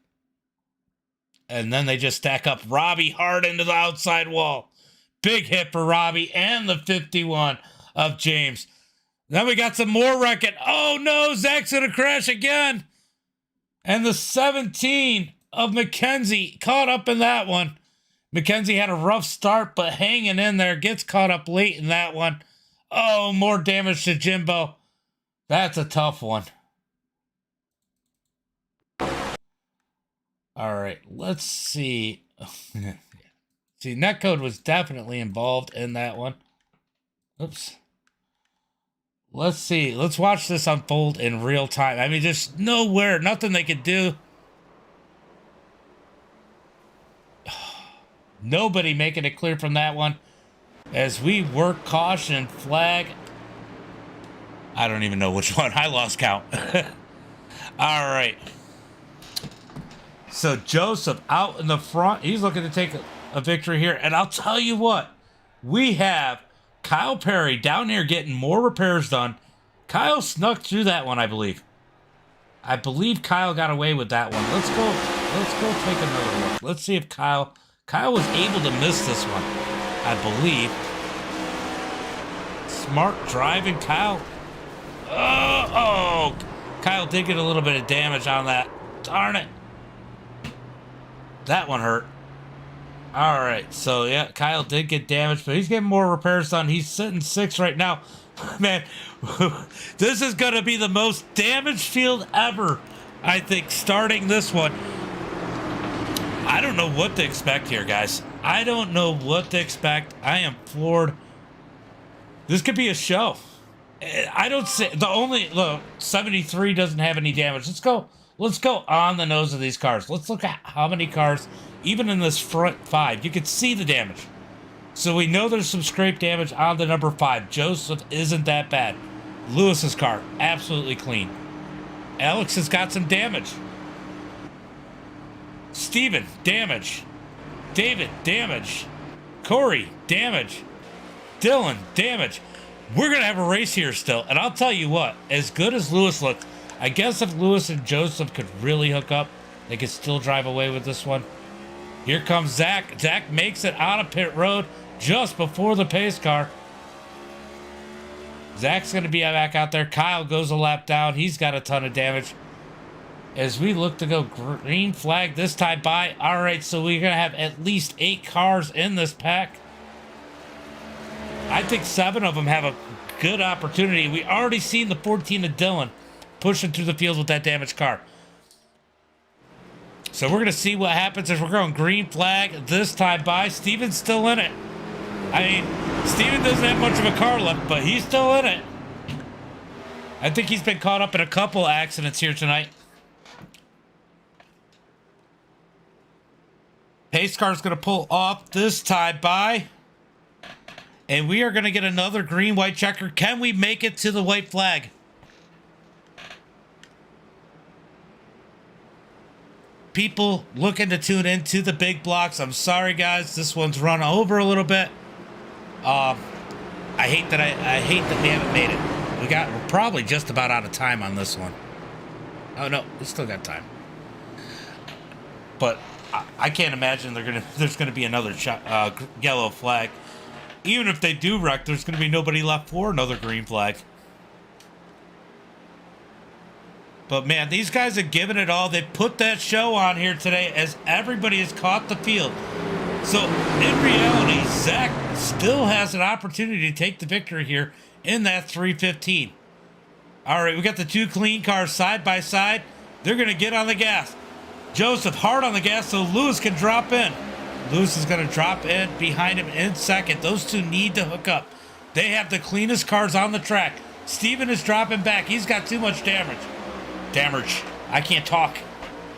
and then they just stack up Robbie hard into the outside wall. Big hit for Robbie and the 51 of James. Then we got some more wrecking. Oh no, Zach's gonna crash again. And the 17 of Mackenzie caught up in that one. Mackenzie had a rough start, but hanging in there, gets caught up late in that one. Oh, more damage to Jimbo. That's a tough one. All right, let's see. See, Netcode was definitely involved in that one. Oops. Let's see. Let's watch this unfold in real time. I mean, just nowhere, nothing they could do. Nobody making it clear from that one. As we work caution flag. I don't even know which one. I lost count. All right. So Joseph out in the front. He's looking to take a victory here. And I'll tell you what. We have Kyle Perry down here getting more repairs done. Kyle snuck through that one, I believe. I believe Kyle got away with that one. Let's go take another look. Let's see if Kyle was able to miss this one. I believe. Smart driving, Kyle. Oh, Kyle did get a little bit of damage on that. Darn it. That one hurt. All right, so yeah, Kyle did get damaged, but he's getting more repairs done. He's sitting 6th right now. Man, this is going to be the most damaged field ever, I think, starting this one. I don't know what to expect here, guys. I don't know what to expect. I am floored. This could be a show. I don't say look, 73 doesn't have any damage. Let's go on the nose of these cars. Let's look at how many cars, even in this front 5, you can see the damage. So we know there's some scrape damage on the number 5. Joseph isn't that bad. Lewis's car, absolutely clean. Alex has got some damage. Steven, damage. David, damage. Corey, damage. Dylan, damage. We're going to have a race here still. And I'll tell you what, as good as Lewis looked, I guess if Lewis and Joseph could really hook up, they could still drive away with this one. Here comes Zach. Zach makes it out of pit road just before the pace car. Zach's going to be back out there. Kyle goes a lap down. He's got a ton of damage. As we look to go green flag this time by. All right, so we're going to have at least 8 cars in this pack. I think 7 of them have a good opportunity. We already seen the 14 of Dylan pushing through the field with that damaged car. So we're going to see what happens as we're going green flag this time by. Steven's still in it. I mean, Steven doesn't have much of a car left, but he's still in it. I think he's been caught up in a couple accidents here tonight. Pace car's going to pull off this time by. And we are going to get another green-white checker. Can we make it to the white flag? People looking to tune into the big blocks. I'm sorry, guys. This one's run over a little bit. I hate that we haven't made it. We're probably just about out of time on this one. Oh no, we still got time. But I can't imagine there's gonna be another yellow flag. Even if they do wreck, there's gonna be nobody left for another green flag. But man, these guys are giving it all. They put that show on here today as everybody has caught the field. So in reality, Zach still has an opportunity to take the victory here in that 315. All right, we got the two clean cars side by side. They're going to get on the gas. Joseph hard on the gas so Lewis can drop in. Lewis is going to drop in behind him in second. Those two need to hook up. They have the cleanest cars on the track. Steven is dropping back. He's got too much damage. I can't talk.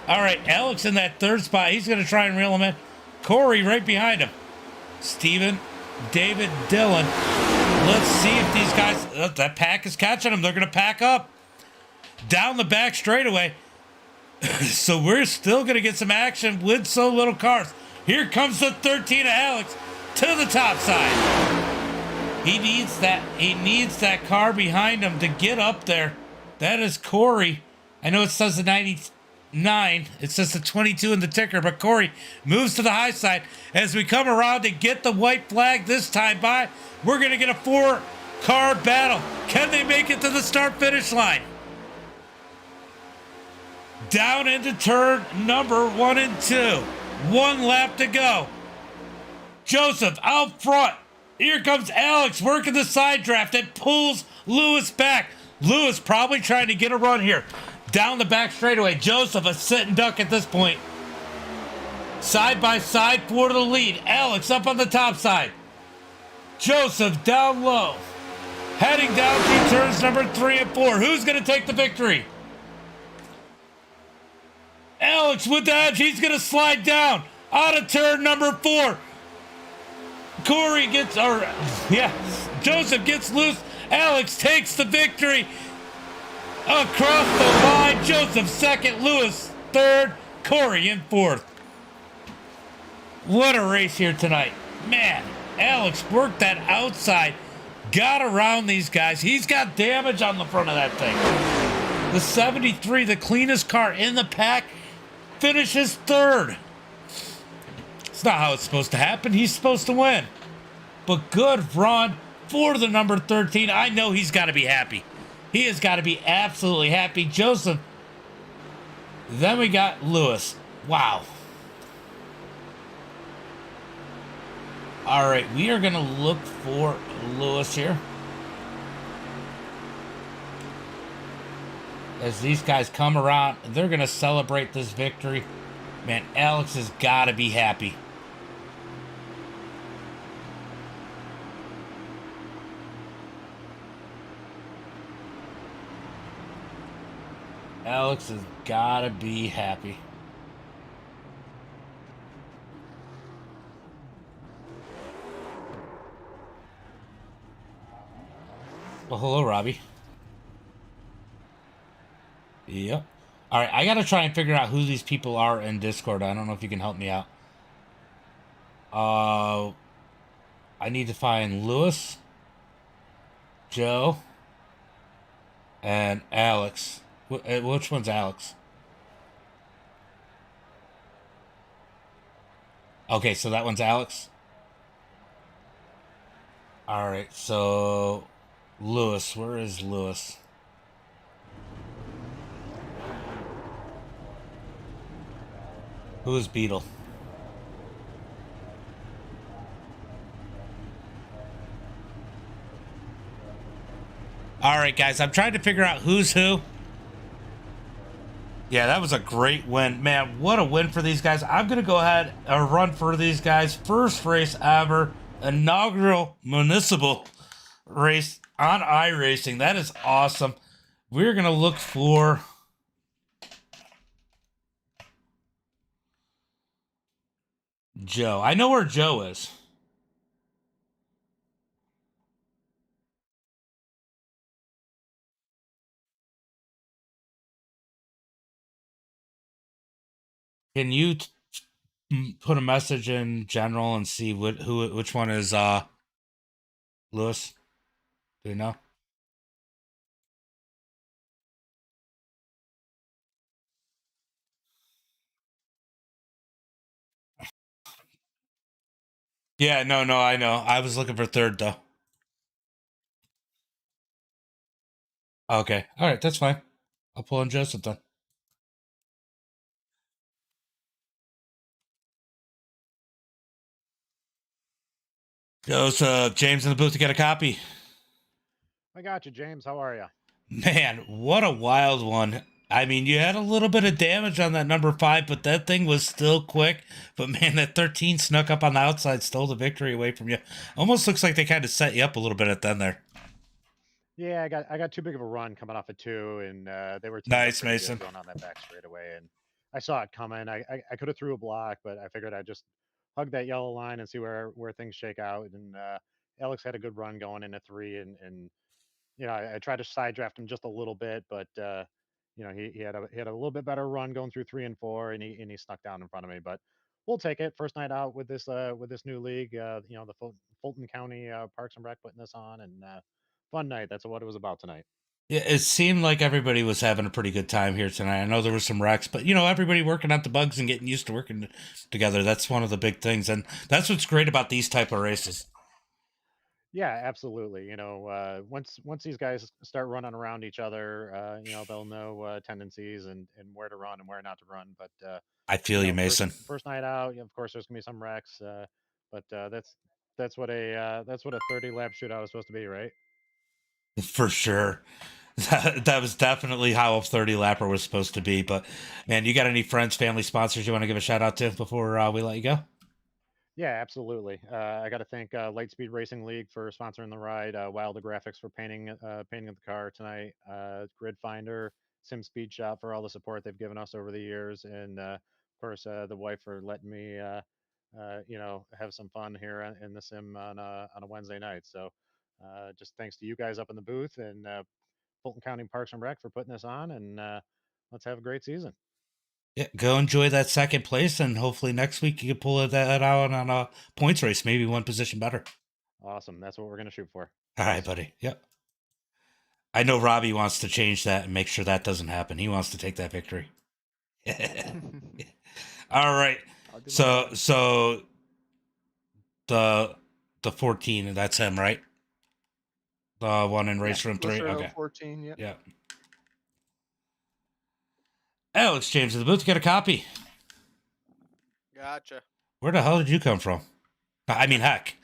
All right, Alex in that third spot. He's going to try and reel him in. Corey right behind him. Steven, David, Dylan. Let's see if these guys... that pack is catching them. They're going to pack up. Down the back straightaway. So we're still going to get some action with so little cars. Here comes the 13 of Alex to the top side. He needs that car behind him to get up there. That is Corey. I know it says the 99. It says the 22 in the ticker, but Corey moves to the high side as we come around to get the white flag this time by. We're going to get a 4-car battle. Can they make it to the start-finish line? Down into turn number 1 and 2. 1 lap to go. Joseph out front. Here comes Alex working the side draft. It pulls Lewis back. Lewis probably trying to get a run here. Down the back straightaway. Joseph a sitting duck at this point. Side by side for the lead. Alex up on the top side. Joseph down low. Heading down through turns number 3 and 4. Who's going to take the victory? Alex with the edge. He's going to slide down out of turn number 4. Corey gets, Joseph gets loose. Alex takes the victory. Across the line, Joseph second, Lewis third, Corey in fourth. What a race here tonight. Man, Alex worked that outside, got around these guys. He's got damage on the front of that thing. The 73, the cleanest car in the pack, finishes third. It's not how it's supposed to happen. He's supposed to win. But good run for the number 13. I know he's got to be happy. He has got to be absolutely happy. Joseph. Then we got Lewis. Wow. All right, we are going to look for Lewis here. As these guys come around, they're going to celebrate this victory. Man, Alex has got to be happy. Alex has got to be happy. Well, hello, Robbie. Yep. All right, I got to try and figure out who these people are in Discord. I don't know if you can help me out. I need to find Lewis, Joe, and Alex. Which one's Alex? Okay, so that one's Alex. All right, so Lewis, where is Lewis? Who is Beetle? All right, guys, I'm trying to figure out who's who. Yeah, that was a great win. Man, what a win for these guys. I'm going to go ahead and run for these guys. First race ever inaugural municipal race on iRacing. That is awesome. We're going to look for Joe. I know where Joe is. Can you put a message in general and see which one is Lewis? Do you know? Yeah, no, I know. I was looking for third though. Okay. All right, that's fine. I'll pull in Joseph then. Joseph, James in the booth to get a copy. I got you, James. How are you? Man, what a wild one. I mean, you had a little bit of damage on that number 5, but that thing was still quick. But man, that 13 snuck up on the outside, stole the victory away from you. Almost looks like they kind of set you up a little bit at the end there. Yeah, I got too big of a run coming off of 2, and they were Nice, Mason. going on that back straightaway, and I saw it coming. I could have threw a block, but I figured I'd just hug that yellow line and see where things shake out. And Alex had a good run going into 3, and I tried to side draft him just a little bit, but he had a little bit better run going through 3 and 4, and he snuck down in front of me. But we'll take it. First night out with this new league. The Fulton County Parks and Rec putting this on, and fun night. That's what it was about tonight. Yeah, it seemed like everybody was having a pretty good time here tonight. I know there were some wrecks, but everybody working out the bugs and getting used to working together. That's one of the big things, and that's what's great about these type of races. Yeah, absolutely. Once these guys start running around each other, they'll know tendencies and where to run and where not to run. But I feel you, Mason. First night out, of course, there's gonna be some wrecks, but that's what a 30 lap shootout is supposed to be, right? For sure. That was definitely how a 30 lapper was supposed to be. But man, you got any friends, family, sponsors you want to give a shout out to before we let you go? Yeah, absolutely. I got to thank Lightspeed Racing League for sponsoring the ride, Wilder Graphics for painting the car tonight, Grid Finder, Sim Speed Shop for all the support they've given us over the years, and of course the wife for letting me have some fun here in the sim on a Wednesday night. So just thanks to you guys up in the booth and Fulton County Parks and Rec for putting this on, and let's have a great season. Yeah, go enjoy that second place, and hopefully next week you can pull that out on a points race, maybe one position better. Awesome. That's what we're going to shoot for. All right, buddy. Yep. I know Robbie wants to change that and make sure that doesn't happen. He wants to take that victory. All right. So the 14, that's him, right? The one in race room 3. Okay. 14. Yeah. Yeah. Alex James in the booth, get a copy. Gotcha. Where the hell did you come from? I mean, heck.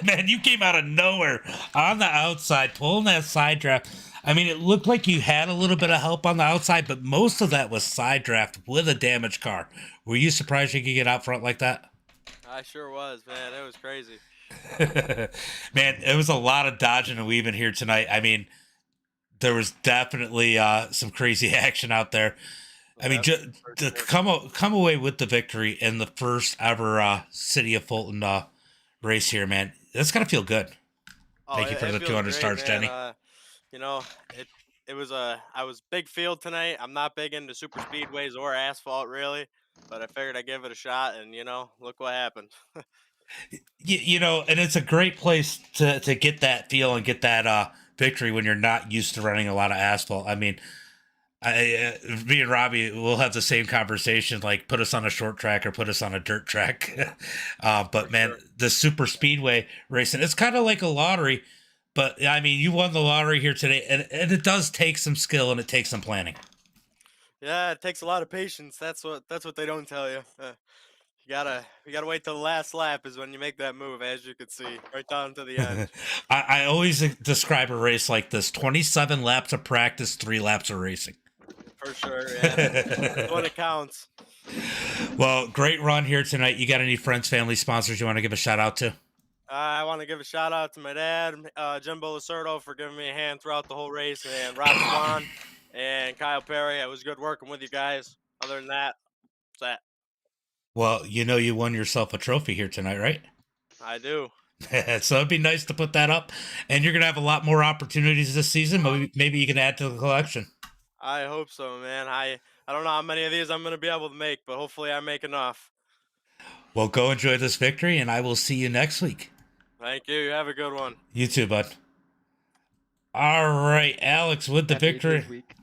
Man, you came out of nowhere on the outside, pulling that side draft. I mean, it looked like you had a little bit of help on the outside, but most of that was side draft with a damaged car. Were you surprised you could get out front like that? I sure was, man. It was crazy. Man, it was a lot of dodging and weaving here tonight. I mean, there was definitely some crazy action out there. I mean, to come away with the victory in the first ever City of Fulton race here, man. That's gotta feel good. Thank you for the 200 stars, Jenny. It was I was big field tonight. I'm not big into super speedways or asphalt really, but I figured I'd give it a shot, and look what happened. And it's a great place to get that feel and get that victory when you're not used to running a lot of asphalt. I mean, me and Robbie will have the same conversation, like put us on a short track or put us on a dirt track. But man, the super speedway racing, it's kind of like a lottery, but I mean, you won the lottery here today, and it does take some skill and it takes some planning. Yeah, it takes a lot of patience. That's what they don't tell you. You gotta wait till the last lap is when you make that move, as you can see, right down to the end. I always describe a race like this: 27 laps of practice, 3 laps of racing. For sure, yeah. When it counts. Well, great run here tonight. You got any friends, family, sponsors you want to give a shout out to? I want to give a shout out to my dad, Jimbo Lacerdo, for giving me a hand throughout the whole race, and Rob Swan and Kyle Perry. It was good working with you guys. Other than that, that's that. Well, you won yourself a trophy here tonight, right? I do. So it'd be nice to put that up, and you're gonna have a lot more opportunities this season. Maybe you can add to the collection. I hope so, man. I don't know how many of these I'm gonna be able to make, but hopefully I make enough. Well, go enjoy this victory, and I will see you next week. Thank you. You have a good one. You too, bud. All right, Alex with the Happy victory. AJ's week.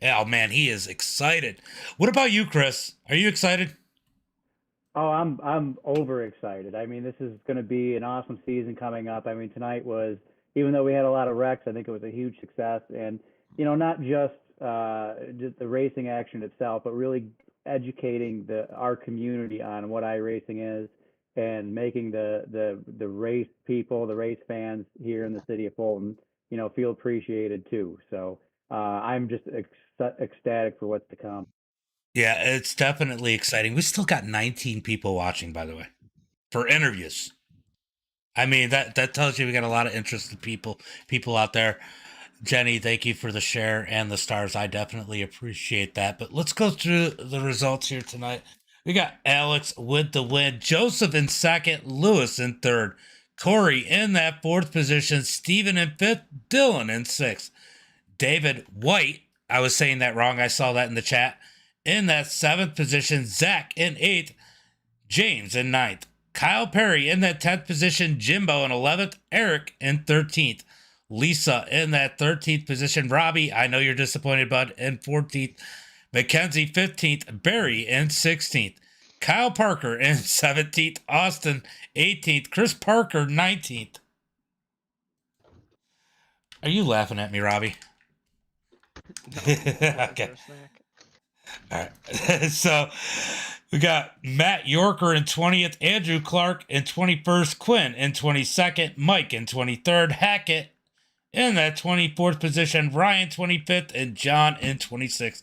Oh man, he is excited. What about you, Chris? Are you excited? Oh, I'm overexcited. I mean, this is going to be an awesome season coming up. I mean, tonight was, even though we had a lot of wrecks, I think it was a huge success. And not just the racing action itself, but really educating our community on what iRacing is, and making the race people, the race fans here in the city of Fulton, feel appreciated too. So I'm just ecstatic for what's to come. Yeah, it's definitely exciting. We still got 19 people watching, by the way, for interviews. I mean, that tells you we got a lot of interested people out there. Jenny, thank you for the share and the stars. I definitely appreciate that. But let's go through the results here tonight. We got Alex with the win, Joseph in second, Lewis in third, Corey in that fourth position, Steven in fifth, Dylan in sixth, David White, I was saying that wrong, I saw that in the chat, in that seventh position, Zach in eighth, James in ninth, Kyle Perry in that 10th position, Jimbo in 11th, Eric in 13th, Lisa in that 13th position, Robbie, I know you're disappointed, bud, in 14th, Mackenzie 15th, Barry in 16th, Kyle Parker in 17th, Austin 18th, Chris Parker 19th. Are you laughing at me, Robbie? Okay. All right. So we got Matt Yorker in 20th, Andrew Clark in 21st, Quinn in 22nd, Mike in 23rd, Hackett in that 24th position, Ryan 25th, and John in 26th.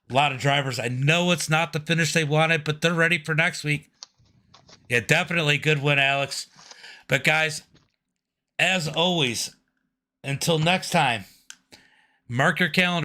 A lot of drivers. I know it's not the finish they wanted, but they're ready for next week. Yeah, definitely good win, Alex. But guys, as always, until next time, mark your calendar.